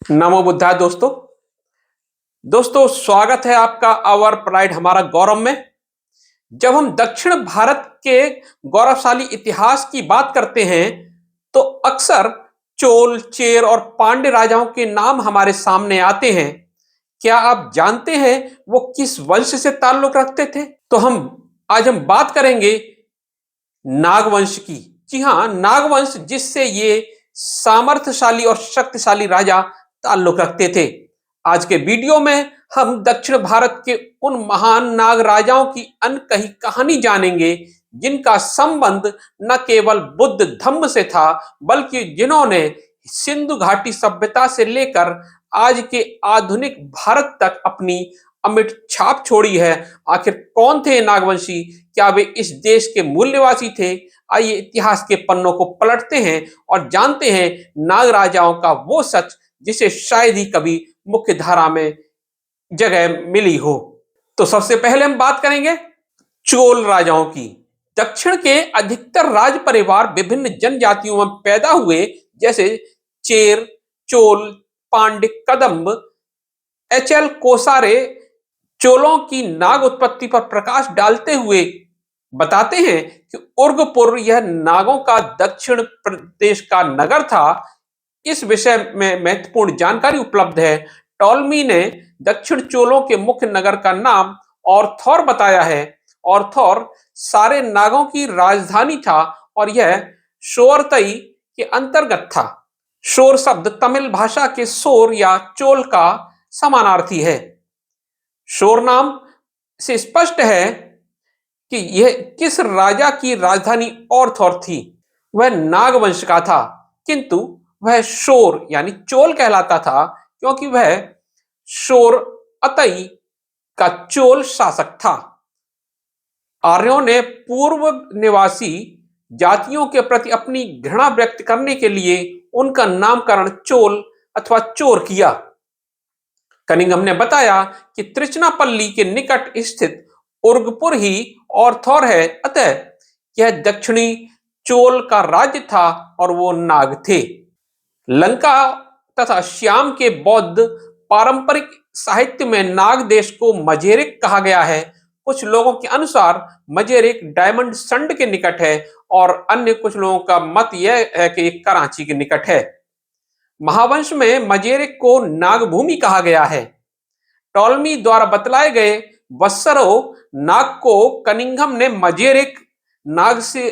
नमो बुद्धाय दोस्तों स्वागत है आपका आवर प्राइड हमारा गौरव में। जब हम दक्षिण भारत के गौरवशाली इतिहास की बात करते हैं तो अक्सर चोल, चेर और पांड्य राजाओं के नाम हमारे सामने आते हैं। क्या आप जानते हैं वो किस वंश से ताल्लुक रखते थे? तो आज हम बात करेंगे नागवंश की। जी हाँ, नागवंश, जिससे ये सामर्थ्यशाली और शक्तिशाली राजा ताल्लुक रखते थे। आज के वीडियो में हम दक्षिण भारत के उन महान नाग राजाओं की अनकही कहानी जानेंगे जिनका संबंध न केवल बुद्ध धम्म से था, बल्कि जिन्होंने सिंधु घाटी सभ्यता से लेकर आज के आधुनिक भारत तक अपनी अमिट छाप छोड़ी है। आखिर कौन थे नागवंशी? क्या वे इस देश के मूल निवासी थे? आइए इतिहास के पन्नों को पलटते हैं और जानते हैं नाग राजाओं का वो सच जिसे शायद ही कभी मुख्य धारा में जगह मिली हो। तो सबसे पहले हम बात करेंगे चोल राजाओं की। दक्षिण के अधिकतर राज परिवार विभिन्न जनजातियों में पैदा हुए, जैसे चेर, चोल, पांड्य, कदंब। एच.एल. कोसारे चोलों की नाग उत्पत्ति पर प्रकाश डालते हुए बताते हैं कि उर्गपुर यह नागों का दक्षिण प्रदेश का नगर था। इस विषय में महत्वपूर्ण जानकारी उपलब्ध है। टॉलमी ने दक्षिण चोलों के मुख्य नगर का नाम ऑर्थौर बताया है। ऑर्थौर सारे नागों की राजधानी था और यह शोरतई के अंतर्गत था। शोर शब्द तमिल भाषा के सोर या चोल का समानार्थी है। शोर नाम से स्पष्ट है कि यह किस राजा की राजधानी ऑर्थौर थी। वह नागवंश का था, किंतु वह शोर यानी चोल कहलाता था क्योंकि वह शोर अतई का चोल शासक था। आर्यों ने पूर्व निवासी जातियों के प्रति अपनी घृणा व्यक्त करने के लिए उनका नामकरण चोल अथवा चोर किया। कनिंघम ने बताया कि त्रिचनापल्ली के निकट स्थित उर्गपुर ही ऑर्थौर है, अतः यह दक्षिणी चोल का राज्य था और वो नाग थे। लंका तथा श्याम के बौद्ध पारंपरिक साहित्य में नाग देश को मजेरिक कहा गया है। कुछ लोगों के अनुसार मजेरिक डायमंड संड के निकट है और अन्य कुछ लोगों का मत यह है कि कराची के निकट है। महावंश में मजेरिक को नागभूमि कहा गया है। टॉलमी द्वारा बतलाए गए वत्सरो नाग को कनिंघम ने मजेरिक नाग से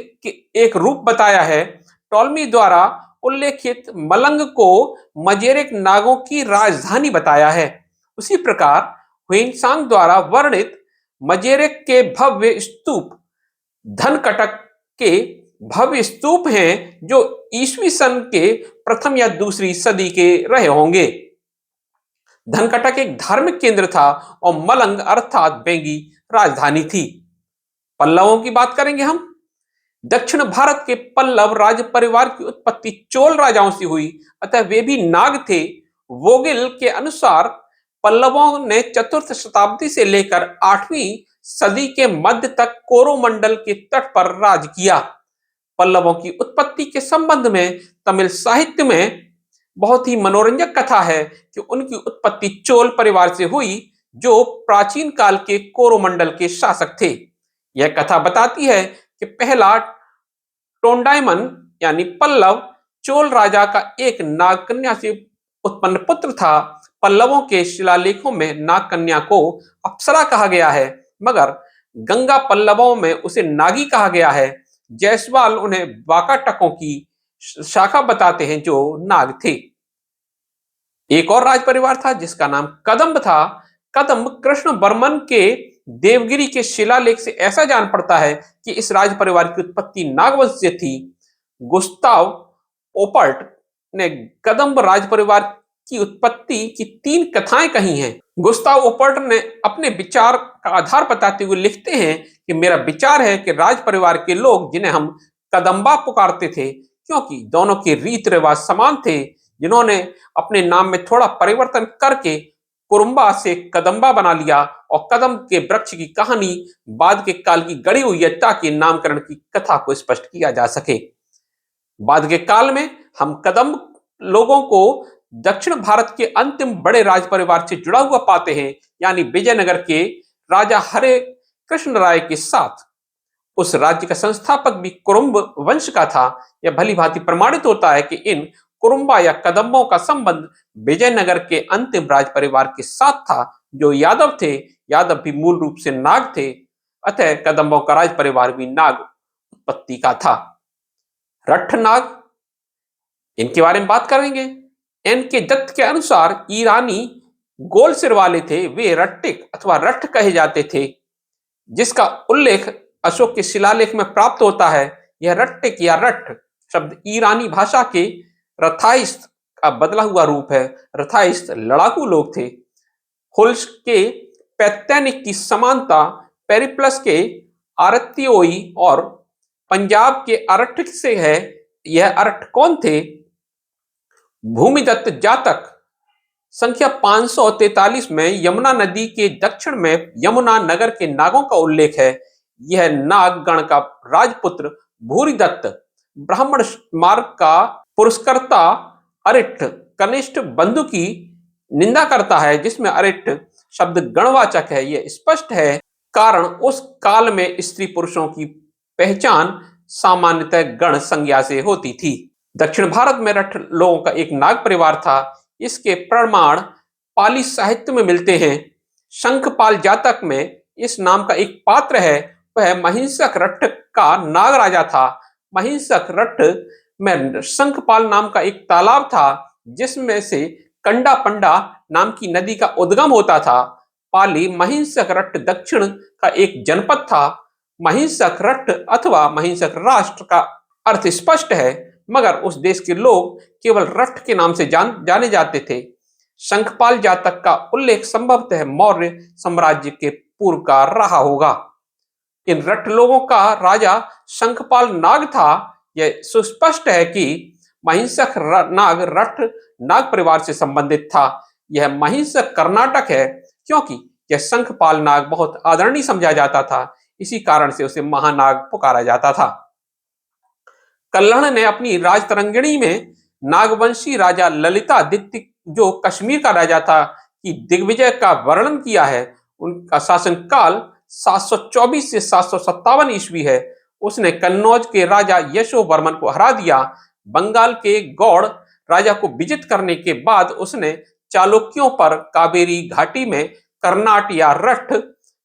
एक रूप बताया है। टॉलमी द्वारा उल्लेखित मलंग को मजेरिक नागों की राजधानी बताया है। उसी प्रकार हुइनसांग द्वारा वर्णित मजेरिक के भव्य स्तूप धनकटक के भव्य स्तूप हैं, जो ईस्वी सन के प्रथम या दूसरी सदी के रहे होंगे। धनकटक एक धार्मिक केंद्र था और मलंग अर्थात बेंगी राजधानी थी। पल्लवों की बात करेंगे हम। दक्षिण भारत के पल्लव राज परिवार की उत्पत्ति चोल राजाओं से हुई, अतः वे भी नाग थे। वोगिल के अनुसार पल्लवों ने चतुर्थ शताब्दी से लेकर 8वीं सदी के मध्य तक कोरोमंडल के तट पर राज किया। पल्लवों की उत्पत्ति के संबंध में तमिल साहित्य में बहुत ही मनोरंजक कथा है कि उनकी उत्पत्ति चोल परिवार से हुई, जो प्राचीन काल के कोरोमंडल के शासक थे। यह कथा बताती है कि पहला टोंडाइमन यानी पल्लव चोल राजा का एक नाग कन्या से उत्पन्न पुत्र था। पल्लवों के शिलालेखों में नाग कन्या को अप्सरा कहा गया है, मगर गंगा पल्लवों में उसे नागी कहा गया है। जायसवाल उन्हें वाकाटकों की शाखा बताते हैं जो नाग थे। एक और राज परिवार था जिसका नाम कदंब था। कदंब कृष्ण बर्मन के देवगिरी के शिलालेख से ऐसा जान पड़ता है कि इस राज परिवार की उत्पत्ति नागवंश से थी। गुस्ताव ओपर्ट ने कदंब राज परिवार की उत्पत्ति की 3 कथाएं कही हैं। गुस्ताव ओपर्ट ने अपने विचार का आधार बताते हुए लिखते हैं कि मेरा विचार है कि राज परिवार के लोग, जिन्हें हम कदंबा पुकारते थे क्योंकि दोनों के रीत रिवाज समान थे, जिन्होंने अपने नाम में थोड़ा परिवर्तन करके कुरुम्बा से कदंबा बना लिया, और कदम के वृक्ष की कहानी बाद के काल की गढ़ी हुई है ताकि नामकरण की कथा को स्पष्ट किया जा सके। बाद के काल में हम कदम लोगों को दक्षिण भारत के अंतिम बड़े राज परिवार से जुड़ा हुआ पाते हैं, यानी विजयनगर के राजा हरे कृष्ण राय के साथ। उस राज्य का संस्थापक भी कुरुम्ब वंश का था। यह भली भांति प्रमाणित होता है कि इन कुरुम्बा या कदम्बों का संबंध विजयनगर के अंतिम राज परिवार के साथ था, जो यादव थे। यादव भी मूल रूप से नाग थे, अतः कदम्बों का राज परिवार भी नाग उत्पत्ति का था। रट्ठ नाग, इनके बारे में बात करेंगे। एन के दत्त के अनुसार ईरानी गोल सिर वाले थे, वे रट्टिक अथवा रट्ठ कहे जाते थे, जिसका उल्लेख अशोक के शिलालेख में प्राप्त होता है। यह रट्टिक या रट्ठ शब्द ईरानी भाषा के रथाइस्त का बदला हुआ रूप है। रथाइस्त लड़ाकू लोग थे। हुल्स के पैतैनिक की समानता पेरिप्लस के आरत्योई और पंजाब के अरठ से है। यह अरठ कौन थे? भूमिदत्त जातक संख्या 543 में यमुना नदी के दक्षिण में यमुना नगर के नागों का उल्लेख है। यह नाग गण का राजपुत्र भूरिदत्त ब्राह्मण मार्ग का पुरस्कर्ता अरिट्ठ कनिष्ठ बंधु की निंदा करता है, जिसमें अरिट्ठ शब्द गणवाचक है। यह स्पष्ट है, कारण उस काल में स्त्री पुरुषों की पहचान सामान्यतः गण संज्ञा से होती थी। दक्षिण भारत में रट्ठ लोगों का एक नाग परिवार था। इसके प्रमाण पाली साहित्य में मिलते हैं। शंखपाल जातक में इस नाम का एक पात्र है। वह महिंसक रट्ठ का नाग राजा था। महिंसक रट्ठ में शंखपाल नाम का एक तालाब था, जिसमें से कंडा पंडा नाम की नदी का उद्गम होता था। पाली महिंसक रट्ठ दक्षिण का एक जनपद था। महिंसक रट्ठ अथवा महिंसक राष्ट्र का अर्थ स्पष्ट है, मगर उस देश के लोग केवल रट्ठ के नाम से जाने जाते थे। शंखपाल जातक का उल्लेख संभवतः मौर्य साम्राज्य के पूर्व का रहा होगा। इन रट्ठ लोगों का राजा शंखपाल नाग था। यह सुस्पष्ट है कि महिंसक नाग रट्ठ नाग परिवार से संबंधित था। यह महिंसक कर्नाटक है, क्योंकि यह शंखपाल नाग बहुत आदरणीय समझा जाता था। इसी कारण से उसे महानाग पुकारा जाता था। कल्हण ने अपनी राजतरंगिणी में नागवंशी राजा ललितादित्य, जो कश्मीर का राजा था, की दिग्विजय का वर्णन किया है। उनका शासनकाल 724 से 757 ईस्वी है। उसने कन्नौज के राजा यशोवर्मन को हरा दिया। बंगाल के गौड़ राजा को विजित करने के बाद उसने चालुक्यों पर कावेरी घाटी में कर्नाट या रट्ठ,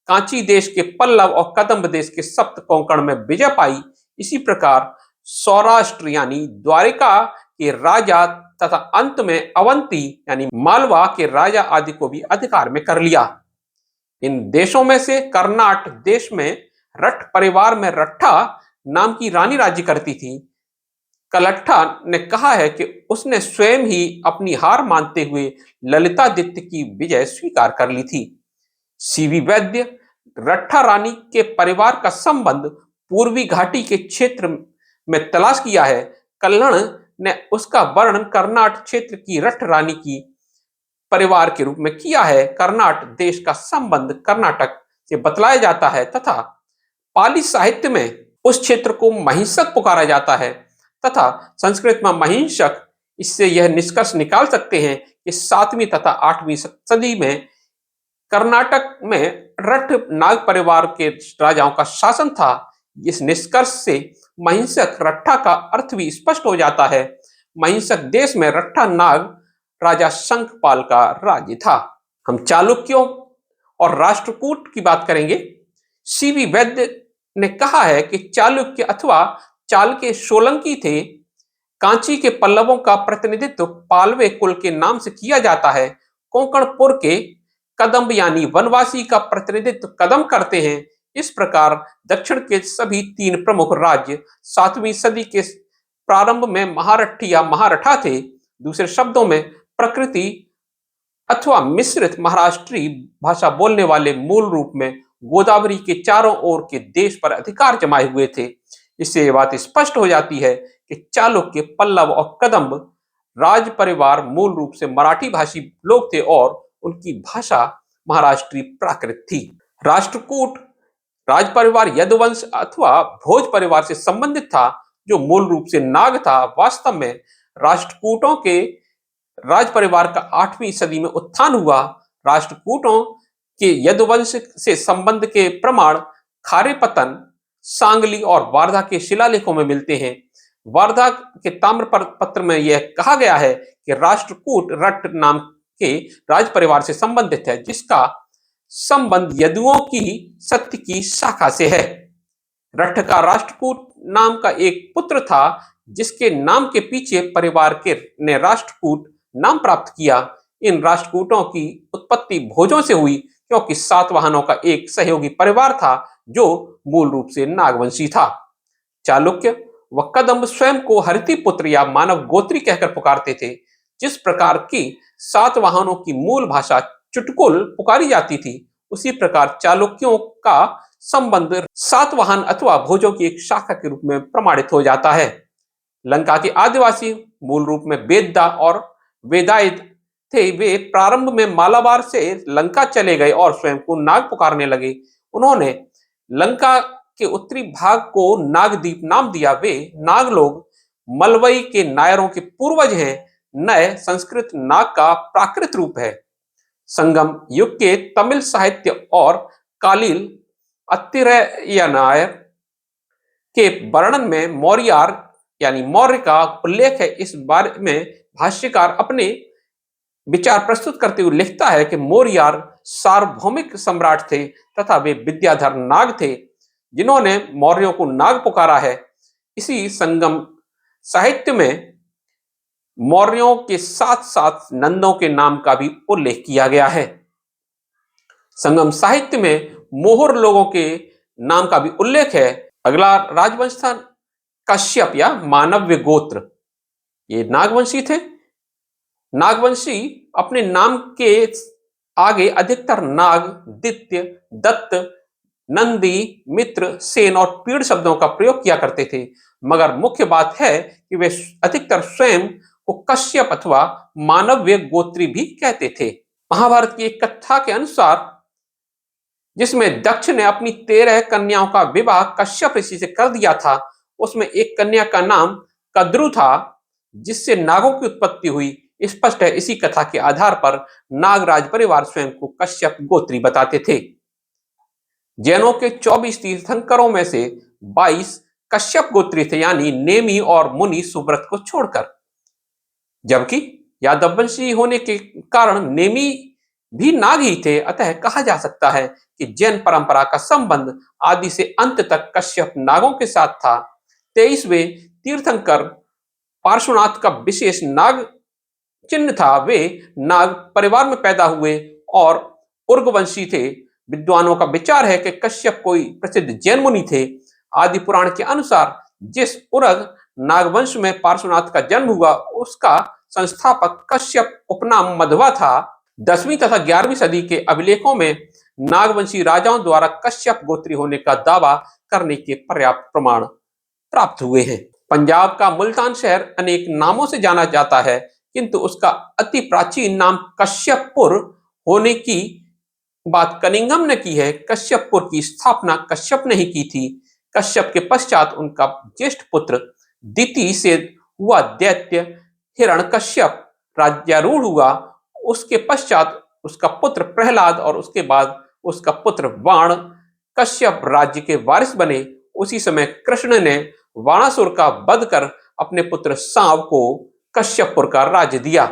कांची देश के पल्लव और कदम्ब देश के सप्त कोंकण में विजय पाई। इसी प्रकार सौराष्ट्र यानी द्वारिका के राजा तथा अंत में अवंती यानी मालवा के राजा आदि को भी अधिकार में कर लिया। इन देशों में से कर्नाट देश में रट्ठ परिवार में रट्ठा नाम की रानी राज्य करती थी। कलट्ठा ने कहा है कि उसने स्वयं ही अपनी हार मानते हुए ललितादित्य की विजय स्वीकार कर ली थी। सीवी वैद्य रट्ठा रानी के परिवार का संबंध पूर्वी घाटी के क्षेत्र में तलाश किया है। कल्हण ने उसका वर्णन कर्नाट क्षेत्र की रट्ठ रानी की परिवार के रूप में किया है। कर्नाट देश का संबंध कर्नाटक से बतलाया जाता है तथा पाली साहित्य में उस क्षेत्र को महिंसक पुकारा जाता है तथा संस्कृत में महिंसक। इससे यह निष्कर्ष निकाल सकते हैं कि 7वीं तथा 8वीं सदी में कर्नाटक में रट्ठ नाग परिवार के राजाओं का शासन था। इस निष्कर्ष से महिंसक रट्ठा का अर्थ भी स्पष्ट हो जाता है। महिंसक देश में रट्ठा नाग राजा शंखपाल का राज्य था। हम चालुक्यों और राष्ट्रकूट की बात करेंगे। सीवी वैद्य ने कहा है कि चालुक्य अथवा चाल के सोलंकी थे। कांची के पल्लवों का प्रतिनिधित्व पालवे कुल के नाम से किया जाता है। कोंकणपुर के कदम्ब यानी वनवासी का प्रतिनिधित्व कदम करते हैं। इस प्रकार दक्षिण के सभी 3 प्रमुख राज्य 7वीं सदी के प्रारंभ में महारठी या महारठा थे। दूसरे शब्दों में प्रकृति अथवा मिश्रित महाराष्ट्री भाषा बोलने वाले मूल रूप में गोदावरी के चारों ओर के देश पर अधिकार जमाए हुए थे। इससे ये बात स्पष्ट हो जाती है कि चालुक्य, पल्लव और कदम्ब राज परिवार मूल रूप से मराठी भाषी लोग थे और उनकी भाषा महाराष्ट्री प्राकृत थी। राष्ट्रकूट राज परिवार यदुवंश अथवा भोज परिवार से संबंधित था, जो मूल रूप से नाग था। वास्तव में राष्ट्रकूटों के राज परिवार का 8वीं सदी में उत्थान हुआ। राष्ट्रकूटों के यदुवंश से संबंध के प्रमाण खारेपतन, सांगली और वारधा के शिलालेखों में मिलते हैं। वारधा के ताम्रपत्र में यह कहा गया है कि राष्ट्रकूट रट नाम के राज परिवार से संबंधित है, जिसका संबंध यदुओं की सत्य की शाखा से है। रठ का राष्ट्रकूट नाम का एक पुत्र था, जिसके नाम के पीछे परिवार के ने राष्ट्रकूट नाम प्राप्त किया। इन राष्ट्रकूटों की उत्पत्ति भोजों से हुई, क्योंकि सातवाहनों का एक सहयोगी परिवार था जो मूल रूप से नागवंशी था। चालुक्य व कदम्ब स्वयं को हरिति पुत्र या मानव गोत्री कहकर पुकारते थे। जिस प्रकार की सातवाहनों की मूल भाषा चुटकुल पुकारी जाती थी, उसी प्रकार चालुक्यों का संबंध सातवाहन अथवा भोजों की एक शाखा के रूप में प्रमाणित हो जाता है। लंका के आदिवासी मूल रूप में बेद्दा और वेदायत थे। वे प्रारंभ में मालाबार से लंका चले गए और स्वयं को नाग पुकारने लगे। उन्होंने लंका के उत्तरी भाग को नागदीप नाम दिया। वे नाग लोग मलवई के नायरों के पूर्वज हैं। नय संस्कृत नाग का प्राकृत रूप है। संगम युग के तमिल साहित्य और कालील अत्तिरयनायर के वर्णन में मौर्यार यानी मौर्य का उल्लेख है। इस बारे में भाष्यकार अपने विचार प्रस्तुत करते हुए लिखता है कि मौर्यार सार्वभौमिक सम्राट थे तथा वे विद्याधर नाग थे, जिन्होंने मौर्यों को नाग पुकारा है। इसी संगम साहित्य में मौर्यों के साथ साथ नंदों के नाम का भी उल्लेख किया गया है। संगम साहित्य में मोहर लोगों के नाम का भी उल्लेख है। अगला राजवंश था कश्यप या मानव्य गोत्र। ये नागवंशी थे। नागवंशी अपने नाम के आगे अधिकतर नाग, दित्य, दत्त, नंदी, मित्र, सेन और पीड़ शब्दों का प्रयोग किया करते थे। मगर मुख्य बात है कि वे अधिकतर स्वयं को कश्यप अथवा मानव्य गोत्री भी कहते थे। महाभारत की एक कथा के अनुसार, जिसमें दक्ष ने अपनी 13 कन्याओं का विवाह कश्यप ऋषि से कर दिया था, उसमें एक कन्या का नाम कद्रु था, जिससे नागों की उत्पत्ति हुई। स्पष्ट है, इसी कथा के आधार पर नागराज परिवार स्वयं को कश्यप गोत्री बताते थे। जैनों के 24 तीर्थंकरों में से 22 कश्यप गोत्री थे, यानी नेमि और मुनि सुव्रत को छोड़कर। जबकि यादववंशी होने के कारण नेमि भी नाग ही थे। अतः कहा जा सकता है कि जैन परंपरा का संबंध आदि से अंत तक कश्यप नागों के साथ था। 23वें तीर्थंकर पार्श्वनाथ का विशेष नाग चिन्ह था। वे नाग परिवार में पैदा हुए और उर्गवंशी थे। विद्वानों का विचार है कि कश्यप कोई प्रसिद्ध जैन मुनि थे। आदि पुराण के अनुसार जिस उरग नागवंश में पार्श्वनाथ का जन्म हुआ, उसका संस्थापक कश्यप उपनाम मध्वा था। 10वीं तथा 11वीं सदी के अभिलेखों में नागवंशी राजाओं द्वारा कश्यप गोत्री होने का दावा करने के पर्याप्त प्रमाण प्राप्त हुए हैं। पंजाब का मुल्तान शहर अनेक नामों से जाना जाता है, किंतु उसका अति प्राचीन नाम कश्यपपुर होने की बात कनिंघम ने की है। कश्यपपुर की स्थापना कश्यप ने ही की थी। कश्यप के पश्चात उनका ज्येष्ठ पुत्र दिति से हुआ दैत्य हिरण्यकश्यप राज्यारूढ़ हुआ। उसके पश्चात उसका पुत्र प्रहलाद और उसके बाद उसका पुत्र वाण कश्यप राज्य के वारिस बने। उसी समय कृष्ण ने वाणासुर का वध कर अपने पुत्र सांव को कश्यपपुर का राज्य दिया।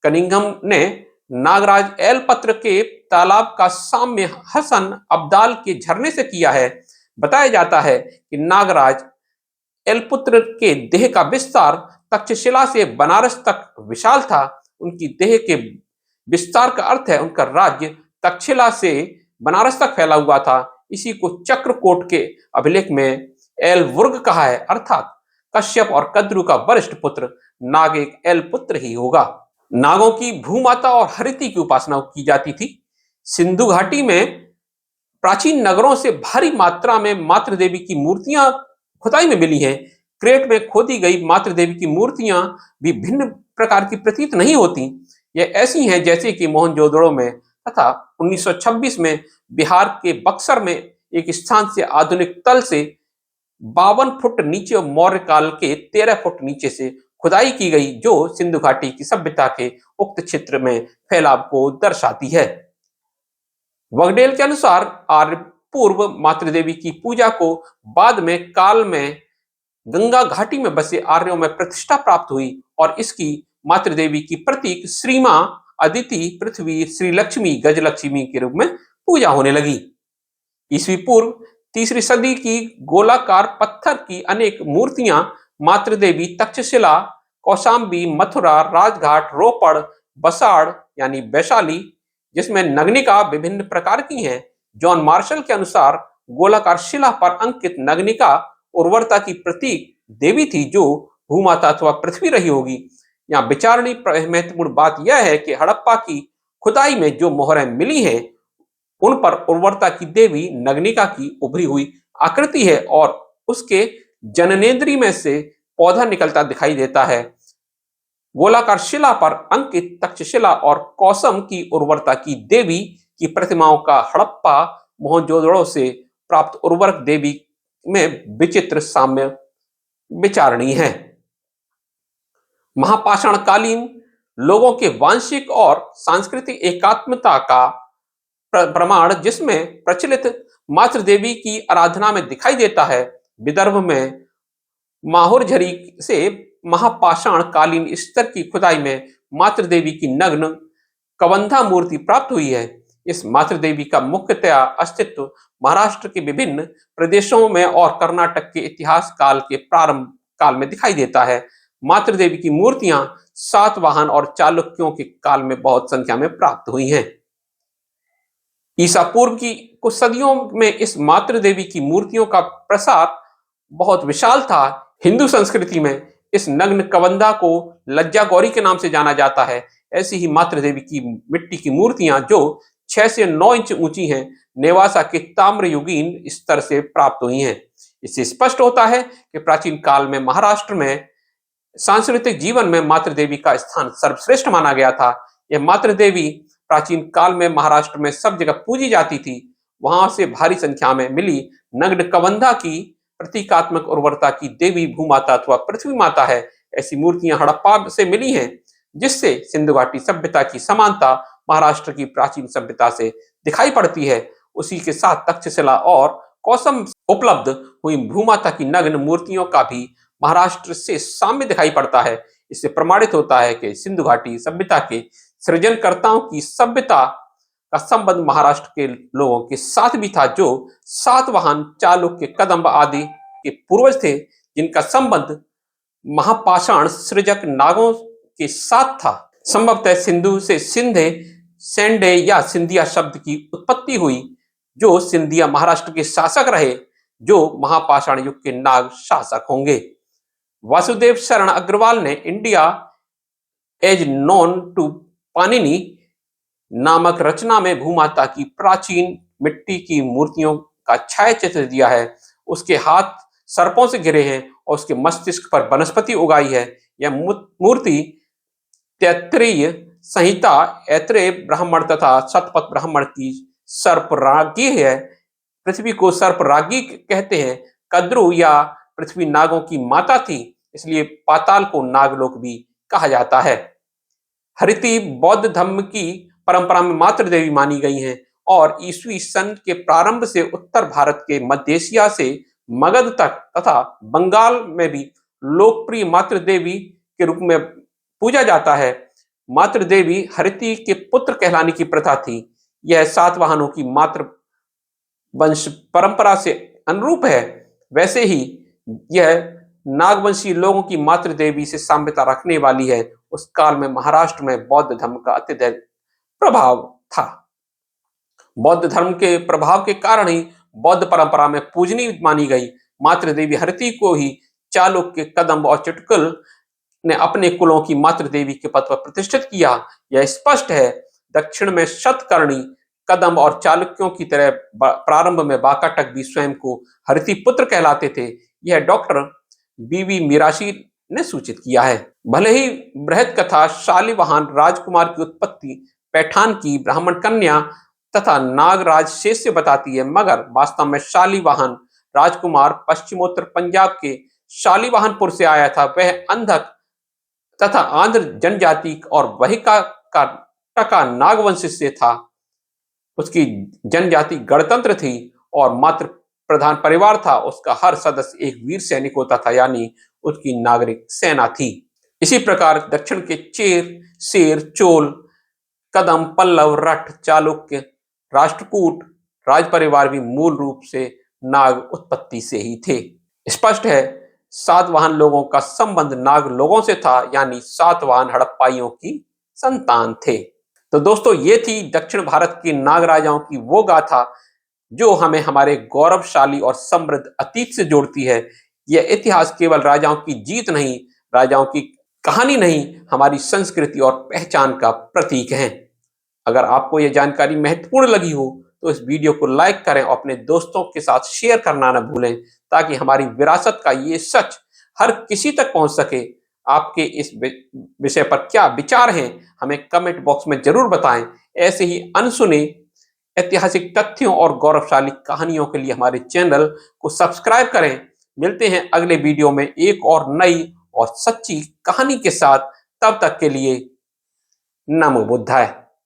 कनिंघम ने नागराज एलपत्र के तालाब का साम्य हसन अब्दाल के झरने से किया है। बताया जाता है कि नागराज एलपुत्र के देह का विस्तार तक्षशिला से बनारस तक विशाल था। उनकी देह के विस्तार का अर्थ है उनका राज्य तक्षशिला से बनारस तक फैला हुआ था। इसी को चक्रकोट के अभिलेख में एलवुर्ग कहा है, अर्थात कश्यप और कद्रु का वरिष्ठ पुत्र नाग एक एलपुत्र ही होगा। नागों की भूमाता और हरिति की उपासना की जाती थी। सिंधु घाटी में प्राचीन नगरों से भारी मात्रा में मातृ देवी की मूर्तियां खुदाई में मिली हैं। क्रेट में खोदी गई मातृ देवी की मूर्तियां भी भिन्न प्रकार की प्रतीत नहीं होती। यह ऐसी हैं जैसे कि मोहनजोदड़ो में तथा 1926 में बिहार के बक्सर में एक स्थान से आधुनिक तल से 52 फुट नीचे और मौर्य काल के 13 फुट नीचे से खुदाई की गई जो सिंधु घाटी की सभ्यता के उक्त क्षेत्र में फैलाव को दर्शाती है। वगडेल के अनुसार आर्य पूर्व मातृदेवी की पूजा को बाद में काल में गंगा घाटी में बसे आर्यों में प्रतिष्ठा प्राप्त हुई और इसकी मातृदेवी की प्रतीक श्री मां, अदिति, पृथ्वी, श्री लक्ष्मी, गजलक्ष्मी के रूप में पूजा होने लगी। ईस्वी पूर्व तीसरी सदी की गोलाकार पत्थर की अनेक मूर्तियां मातृदेवी तक्षशिला, कौशाम्बी, मथुरा, राजघाट, रोपड़, बसाड़ यानी वैशाली, जिसमें नग्निका विभिन्न प्रकार की हैं। जॉन मार्शल के अनुसार गोलाकार शिला पर अंकित नग्निका उर्वरता की प्रतीक देवी थी जो भूमाता अथवा पृथ्वी रही होगी। यहाँ विचारणी महत्वपूर्ण बात यह है कि हड़प्पा की खुदाई में जो मोहरें मिली हैं उन पर उर्वरता की देवी नग्निका की उभरी हुई आकृति है और उसके जननेंद्री में से पौधा निकलता दिखाई देता है। गोलाकार शिला पर अंकित तक्षशिला और कौसम की उर्वरता की देवी की प्रतिमाओं का हड़प्पा मोहनजोदड़ो से प्राप्त उर्वरक देवी में विचित्र साम्य विचारणीय है। महापाषाणकालीन लोगों के वांशिक और सांस्कृतिक एकात्मता का प्रमाण जिसमें प्रचलित मातृदेवी की आराधना में दिखाई देता है। विदर्भ में माहुरझरी से महापाषाण कालीन स्तर की खुदाई में मातृदेवी की नग्न कबंधा मूर्ति प्राप्त हुई है। इस मातृदेवी का मुख्यतया अस्तित्व महाराष्ट्र के विभिन्न प्रदेशों में और कर्नाटक के इतिहास काल के प्रारंभ काल में दिखाई देता है। मातृदेवी की मूर्तियां सातवाहन और चालुक्यों के काल में बहुत संख्या में प्राप्त हुई हैं। ईसा पूर्व की कुछ सदियों में इस मातृदेवी की मूर्तियों का प्रसार बहुत विशाल था। हिंदू संस्कृति में इस नग्न कबंधा को लज्जा गौरी के नाम से जाना जाता है। ऐसी ही मातृदेवी की मिट्टी की मूर्तियां जो 6 से 9 इंच ऊंची हैं, नेवासा के ताम्रयुगीन स्तर से प्राप्त हुई हैं। इससे स्पष्ट होता है कि प्राचीन काल में महाराष्ट्र में सांस्कृतिक जीवन में मातृदेवी का स्थान सर्वश्रेष्ठ माना गया था। यह मातृदेवी प्राचीन काल में महाराष्ट्र में सब जगह पूजी जाती थी। वहां से भारी संख्या में मिली नग्न कबंधा की प्रतीकात्मक उर्वरता की देवी भूमाता अथवा पृथ्वी माता है। ऐसी मूर्तियां हड़प्पा से मिली हैं जिससे सिंधु घाटी सभ्यता की समानता महाराष्ट्र की प्राचीन सभ्यता से दिखाई पड़ती है। उसी के साथ तक्षशिला और कौसम उपलब्ध हुई भूमाता की नग्न मूर्तियों का भी महाराष्ट्र से साम्य दिखाई पड़ता है। इससे प्रमाणित होता है कि सिंधु घाटी सभ्यता के सृजनकर्ताओं की सभ्यता का संबंध महाराष्ट्र के लोगों के साथ भी था जो सातवाहन, चालुक्य, कदंब आदि के पूर्वज थे, जिनका संबंध महापाषाण सृजक नागों के साथ था। संभवतः सिंधु से सिंधे, सेंडे या सिंधिया शब्द की उत्पत्ति हुई जो सिंधिया महाराष्ट्र के शासक रहे जो महापाषाण युग के नाग शासक होंगे। वासुदेव शरण अग्रवाल ने India as known to Panini नामक रचना में भूमाता की प्राचीन मिट्टी की मूर्तियों का छायाचित्र दिया है। उसके हाथ सर्पों से घिरे हैं और उसके मस्तिष्क पर वनस्पति उगाई है। यह मूर्ति तैत्तिरीय संहिता, ऐत्रेय ब्राह्मण तथा शतपथ ब्राह्मण की सर्परागी है। पृथ्वी को सर्परागी कहते हैं। कद्रु या पृथ्वी नागों की माता थी, इसलिए पाताल को नागलोक भी कहा जाता है। हरिति बौद्ध धर्म की परंपरा में मातृदेवी मानी गई हैं और ईस्वी सन के प्रारंभ से उत्तर भारत के मध्य एशिया से मगध तक तथा बंगाल में भी लोकप्रिय मातृदेवी के रूप में पूजा जाता है। मातृदेवी हरिति के पुत्र कहलाने की प्रथा थी। यह सातवाहनों की मातृ वंश परंपरा से अनुरूप है। वैसे ही यह नागवंशी लोगों की मातृदेवी से साम्यता रखने वाली है। उस काल में महाराष्ट्र में बौद्ध धर्म का अत्यधिक प्रभाव था। बौद्ध धर्म के प्रभाव के कारण ही बौद्ध परंपरा में पूजनीय मानी गई मातृदेवी हरिति को ही चालुक्य, कदंब और चिटकुल ने अपने कुलों की मातृदेवी के पद पर प्रतिष्ठित किया। यह स्पष्ट है। दक्षिण में शतकर्णी, कदंब और चालुक्यों की तरह प्रारंभ में वाकाटक भी स्वयं को हरिति पुत्र कहलाते थे। यह डॉक्टर बीवी मीराशी ने सूचित किया है। भले ही बृहद कथा शालिवाहन राजकुमार की उत्पत्ति पैठान की ब्राह्मण कन्या तथा नागराज शेष से बताती है, मगर वास्तव में शालिवाहन राजकुमार पश्चिमोत्तर पंजाब के शालिवाहनपुर से आया था। वह अंधक तथा आंध्र जनजाति और वहिका का टका नागवंश से था। उसकी जनजाति गणतंत्र थी और मात्र प्रधान परिवार था। उसका हर सदस्य एक वीर सैनिक होता था, यानी उसकी नागरिक सेना थी। इसी प्रकार दक्षिण के चेर, सेर, चोल, कदम, पल्लव, रठ, चालुक्य, राष्ट्रकूट राज परिवार भी मूल रूप से नाग उत्पत्ति से ही थे। स्पष्ट है, सातवाहन लोगों का संबंध नाग लोगों से था, यानी सातवाहन हड़प्पाइयों की संतान थे। तो दोस्तों, ये थी दक्षिण भारत के नाग राजाओं की वो गाथा जो हमें हमारे गौरवशाली और समृद्ध अतीत से जोड़ती है। यह इतिहास केवल राजाओं की जीत नहीं, राजाओं की कहानी नहीं, हमारी संस्कृति और पहचान का प्रतीक है। अगर आपको यह जानकारी महत्वपूर्ण लगी हो तो इस वीडियो को लाइक करें और अपने दोस्तों के साथ शेयर करना न भूलें, ताकि हमारी विरासत का ये सच हर किसी तक पहुंच सके। आपके इस विषय पर क्या विचार हैं, हमें कमेंट बॉक्स में जरूर बताएं। ऐसे ही अनसुने ऐतिहासिक तथ्यों और गौरवशाली कहानियों के लिए हमारे चैनल को सब्सक्राइब करें। मिलते हैं अगले वीडियो में एक और नई और सच्ची कहानी के साथ। तब तक के लिए नमो बुद्धाय।